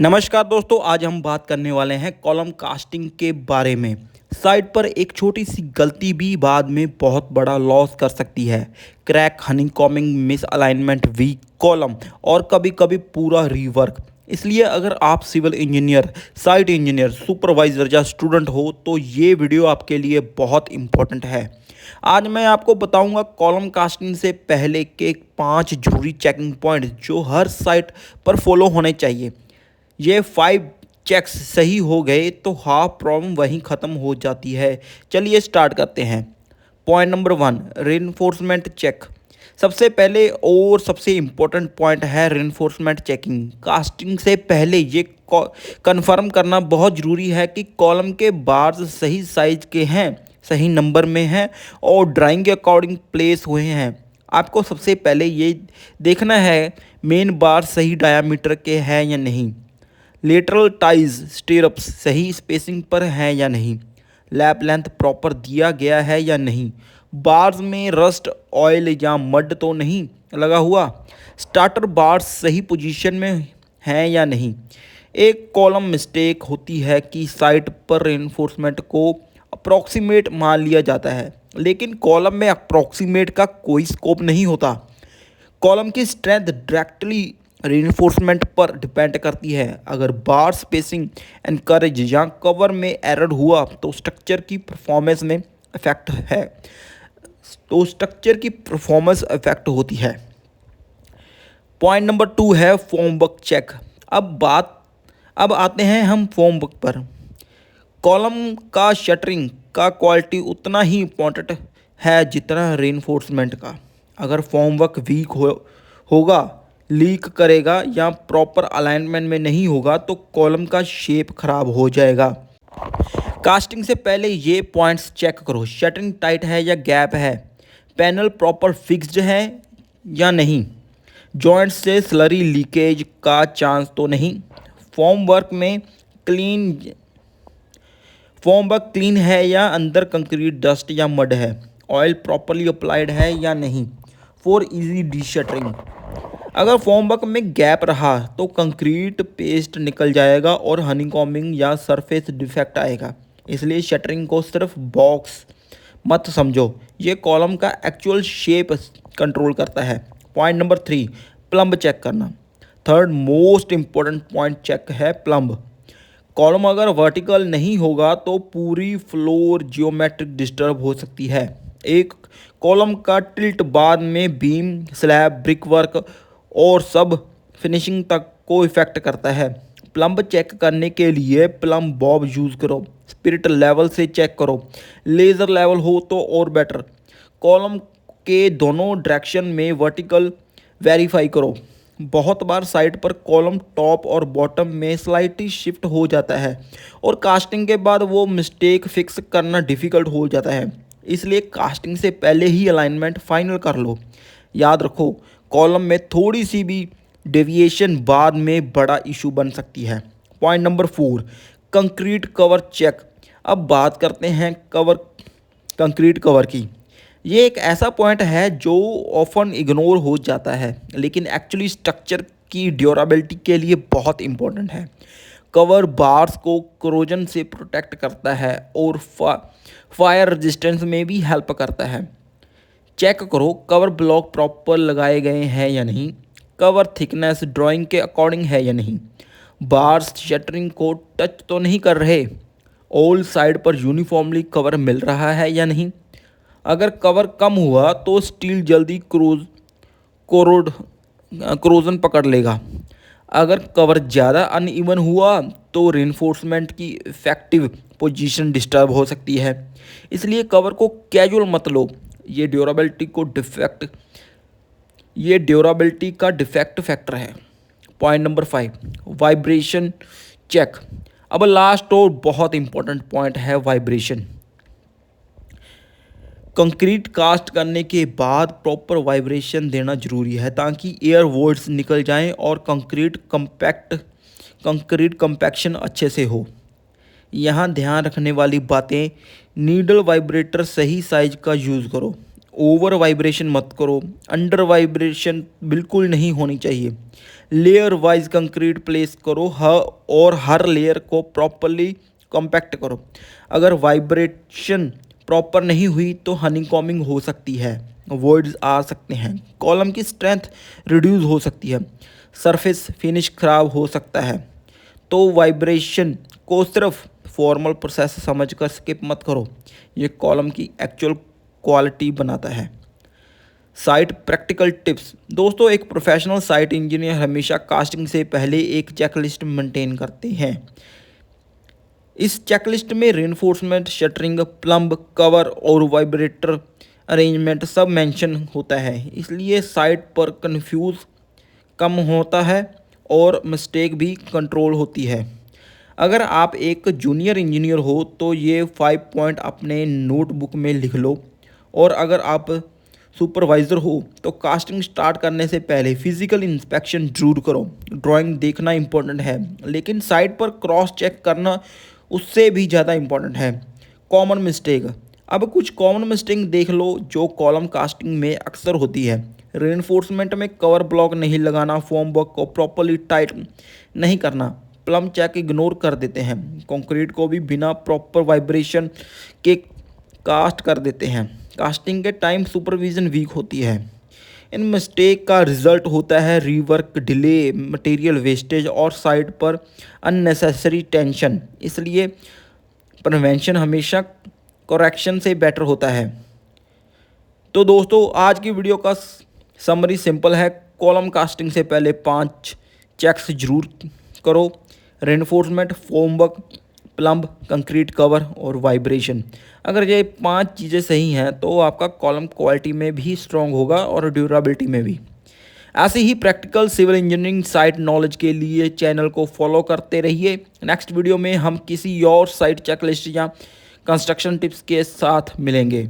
नमस्कार दोस्तों, आज हम बात करने वाले हैं कॉलम कास्टिंग के बारे में। साइट पर एक छोटी सी गलती भी बाद में बहुत बड़ा लॉस कर सकती है। Crack, honeycombing, misalignment, weak column और कभी कभी पूरा रीवर्क। इसलिए अगर आप civil engineer, site engineer, supervisor या स्टूडेंट हो तो ये वीडियो आपके लिए बहुत इंपॉर्टेंट है। आज मैं आपको बताऊंगा कॉलम कास्टिंग से पहले के 5 जरूरी चेकिंग पॉइंट जो हर साइट पर फॉलो होने चाहिए। ये 5 चेक्स सही हो गए तो हाफ प्रॉब्लम वहीं ख़त्म हो जाती है। चलिए स्टार्ट करते हैं। Point number 1, reinforcement check. सबसे पहले और सबसे इम्पोर्टेंट पॉइंट है रेनफोर्समेंट चेकिंग। कास्टिंग से पहले ये कंफर्म करना बहुत ज़रूरी है कि कॉलम के बार्स सही साइज के हैं, सही नंबर में हैं और ड्राइंग के अकॉर्डिंग प्लेस हुए हैं। आपको सबसे पहले ये देखना है मेन बार सही डायामीटर के हैं या नहीं, लेटरल टाइज स्टीरअप्स सही स्पेसिंग पर हैं या नहीं, लैप लेंथ प्रॉपर दिया गया है या नहीं, बार्स में रस्ट, ऑयल या मड तो नहीं लगा हुआ, स्टार्टर बार्स सही पोजीशन में हैं या नहीं। एक कॉलम मिस्टेक होती है कि साइट पर रेनफोर्समेंट को अप्रॉक्सीमेट मान लिया जाता है, लेकिन कॉलम में अप्रॉक्सीमेट का कोई स्कोप नहीं होता। कॉलम की स्ट्रेंथ डायरेक्टली रेनफोर्समेंट पर डिपेंड करती है। अगर बार स्पेसिंग, एनकरेज या कवर में एरर हुआ तो स्ट्रक्चर की परफॉर्मेंस में इफेक्ट है होती है। पॉइंट नंबर 2 है फॉर्मवर्क चेक। अब आते हैं हम फॉर्मवर्क पर। कॉलम का शटरिंग का क्वालिटी उतना ही इम्पोर्टेंट है जितना रेनफोर्समेंट का। अगर फॉर्मवर्क वीक होगा, लीक करेगा या प्रॉपर अलाइनमेंट में नहीं होगा तो कॉलम का शेप खराब हो जाएगा। कास्टिंग से पहले ये पॉइंट्स चेक करो। शटरिंग टाइट है या गैप है, पैनल प्रॉपर फिक्स्ड है या नहीं, जॉइंट से स्लरी लीकेज का चांस तो नहीं, फॉर्मवर्क क्लीन है या अंदर कंक्रीट, डस्ट या मड है, ऑयल प्रॉपरली अप्लाइड है या नहीं, फॉर इजी डीशटरिंग। अगर फॉर्मवर्क में गैप रहा तो कंक्रीट पेस्ट निकल जाएगा और हनीकॉमिंग या सरफेस डिफेक्ट आएगा। इसलिए शटरिंग को सिर्फ बॉक्स मत समझो, ये कॉलम का एक्चुअल शेप कंट्रोल करता है। पॉइंट नंबर 3, प्लम्ब चेक करना। Third most important point check है प्लम्ब। कॉलम अगर वर्टिकल नहीं होगा तो पूरी फ्लोर जियोमेट्रिक डिस्टर्ब हो सकती है। एक कॉलम का टिल्ट बाद में बीम, स्लैब, ब्रिक वर्क और सब फिनिशिंग तक को इफेक्ट करता है। प्लम्ब चेक करने के लिए प्लम्ब बॉब यूज़ करो, स्पिरिट लेवल से चेक करो, लेज़र लेवल हो तो और बेटर। कॉलम के दोनों डायरेक्शन में वर्टिकल वेरीफाई करो। बहुत बार साइड पर कॉलम टॉप और बॉटम में स्लाइटली शिफ्ट हो जाता है और कास्टिंग के बाद वो मिस्टेक फिक्स करना डिफ़िकल्ट हो जाता है। इसलिए कास्टिंग से पहले ही अलाइनमेंट फाइनल कर लो। याद रखो, कॉलम में थोड़ी सी भी डेविएशन बाद में बड़ा इशू बन सकती है। Point number 4, concrete cover check. अब बात करते हैं कंक्रीट कवर की। ये एक ऐसा पॉइंट है जो ऑफन इग्नोर हो जाता है, लेकिन एक्चुअली स्ट्रक्चर की ड्यूरेबिलिटी के लिए बहुत इंपॉर्टेंट है। कवर बार्स को कोरोजन से प्रोटेक्ट करता है और फायर रेजिस्टेंस में भी हेल्प करता है। चेक करो कवर ब्लॉक प्रॉपर लगाए गए हैं या नहीं, कवर थिकनेस ड्राइंग के अकॉर्डिंग है या नहीं, बार्स शटरिंग को टच तो नहीं कर रहे, ऑल साइड पर यूनिफॉर्मली कवर मिल रहा है या नहीं। अगर कवर कम हुआ तो स्टील जल्दी कोरोजन पकड़ लेगा। अगर कवर ज़्यादा अनइवन हुआ तो रेनफोर्समेंट की इफेक्टिव पोजीशन डिस्टर्ब हो सकती है। इसलिए कवर को कैजुअल मत लो, ये ड्यूरेबिलिटी का डिफेक्ट फैक्टर है। Point number 5, vibration check. अब लास्ट और बहुत इंपॉर्टेंट पॉइंट है वाइब्रेशन। कंक्रीट कास्ट करने के बाद प्रॉपर वाइब्रेशन देना जरूरी है ताकि एयर वोइड्स निकल जाएं और कंक्रीट कंपैक्शन अच्छे से हो। यहाँ ध्यान रखने वाली बातें, नीडल वाइब्रेटर सही साइज का यूज़ करो, ओवर वाइब्रेशन मत करो, अंडर वाइब्रेशन बिल्कुल नहीं होनी चाहिए, लेयर वाइज कंक्रीट प्लेस करो और हर लेयर को प्रॉपरली कॉम्पैक्ट करो। अगर वाइब्रेशन प्रॉपर नहीं हुई तो हनीकॉमिंग हो सकती है, वॉइड्स आ सकते हैं, कॉलम की स्ट्रेंथ रिड्यूस हो सकती है, सरफेस फिनिश खराब हो सकता है। तो वाइब्रेशन को सिर्फ फॉर्मल प्रोसेस समझकर स्किप मत करो, ये कॉलम की एक्चुअल क्वालिटी बनाता है। Site practical tips. दोस्तों, एक प्रोफेशनल साइट इंजीनियर हमेशा कास्टिंग से पहले एक चेकलिस्ट मेंटेन करते हैं। इस चेकलिस्ट में रेनफोर्समेंट, शटरिंग, प्लम्ब, कवर और वाइब्रेटर अरेंजमेंट सब मेंशन होता है। इसलिए साइट पर कंफ्यूज कम होता है और मिस्टेक भी कंट्रोल होती है। अगर आप एक जूनियर इंजीनियर हो तो ये 5 पॉइंट अपने नोटबुक में लिख लो, और अगर आप सुपरवाइज़र हो तो कास्टिंग स्टार्ट करने से पहले फिजिकल इंस्पेक्शन जरूर करो। ड्राइंग देखना इंपॉर्टेंट है, लेकिन साइट पर क्रॉस चेक करना उससे भी ज़्यादा इंपॉर्टेंट है। Common mistake. अब कुछ कॉमन मिस्टेक देख लो जो कॉलम कास्टिंग में अक्सर होती है। रेनफोर्समेंट में कवर ब्लॉक नहीं लगाना, फॉर्म वर्क को प्रॉपरली टाइट नहीं करना, प्लम चेक इग्नोर कर देते हैं, कंक्रीट को भी बिना प्रॉपर वाइब्रेशन के कास्ट कर देते हैं, कास्टिंग के टाइम सुपरविजन वीक होती है। इन मिस्टेक का रिजल्ट होता है रीवर्क, डिले, मटेरियल वेस्टेज और साइट पर अननेसेसरी टेंशन। इसलिए प्रिवेंशन हमेशा करेक्शन से बेटर होता है। तो दोस्तों, आज की वीडियो का समरी सिंपल है। कॉलम कास्टिंग से पहले 5 चेक्स जरूर करो: reinforcement, formwork, plumb, concrete cover और वाइब्रेशन। अगर ये 5 चीज़ें सही हैं तो आपका कॉलम क्वालिटी में भी स्ट्रॉन्ग होगा और ड्यूरेबिलिटी में भी। ऐसे ही practical civil engineering site knowledge के लिए चैनल को फॉलो करते रहिए। नेक्स्ट वीडियो में हम किसी और साइट चेकलिस्ट या कंस्ट्रक्शन टिप्स के साथ मिलेंगे।